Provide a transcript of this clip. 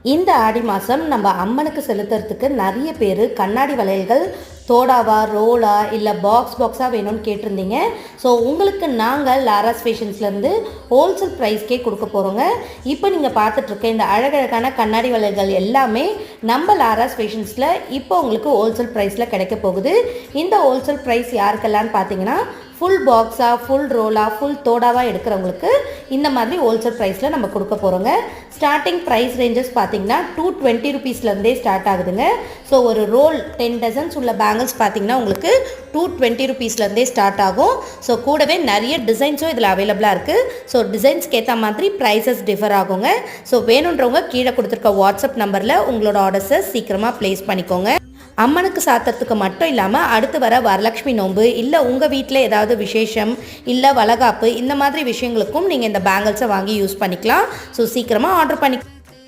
இந்த ஆடி மாதம் நம்ம அம்மனுக்கு செலுத்துறதுக்கு நிறைய பேர் கண்ணாடி வளையல்கள் தோடாவா ரோலா இல்லை பாக்ஸாக வேணும்னு கேட்டிருந்தீங்க. ஸோ உங்களுக்கு நாங்கள் லாராஸ் ஃபேஷன்ஸ்லேருந்து ஹோல்சேல் ப்ரைஸ்க்கே கொடுக்க போகிறோங்க. இப்போ நீங்கள் பார்த்துட்ருக்க இந்த அழகழகான கண்ணாடி வளையல்கள் எல்லாமே நம்ம லாராஸ் ஃபேஷன்ஸில் இப்போ உங்களுக்கு ஹோல்சேல் ப்ரைஸில் கிடைக்க போகுது. இந்த ஹோல்சேல் ப்ரைஸ் யாருக்கெல்லாம்னு பார்த்தீங்கன்னா ஃபுல் பாக்ஸாக ஃபுல் ரோலாக ஃபுல் தோடாவாக எடுக்கிறவங்களுக்கு இந்த மாதிரி ஹோல்சேல் ப்ரைஸில் நம்ம கொடுக்க போகிறோங்க. ஸ்டார்டிங் ப்ரைஸ் ரேஞ்சஸ் பார்த்தீங்கன்னா 220 ருபீஸ்லேருந்தே ஸ்டார்ட் ஆகுதுங்க. ஸோ ஒரு ரோல் 10 டசன்ஸ் உள்ள பேங்கிள்ஸ் பார்த்தீங்கன்னா உங்களுக்கு 220 ருபீஸ்லேருந்தே ஸ்டார்ட் ஆகும். ஸோ கூடவே நிறைய டிசைன்ஸும் இதில் அவைலபிளாக இருக்குது. ஸோ டிசைன்ஸ்க்கு ஏற்ற மாதிரி ப்ரைஸஸ் டிஃபர் ஆகுங்க. ஸோ வேணுன்றவங்க கீழே கொடுத்துருக்க வாட்ஸ்அப் நம்பரில் உங்களோட ஆர்டர்ஸை சீக்கிரமாக ப்ளேஸ் பண்ணிக்கோங்க. அம்மனுக்கு சாத்துறதுக்கு மட்டும் இல்லாமல் அடுத்து வர வரலட்சுமி நோன்பு இல்லை உங்கள் வீட்டில் ஏதாவது விசேஷம் இல்லை வளகாப்பு இந்த மாதிரி விஷயங்களுக்கும் நீங்கள் இந்த பேங்கிள்ஸை வாங்கி யூஸ் பண்ணிக்கலாம். ஸோ சீக்கிரமாக ஆர்டர் பண்ணி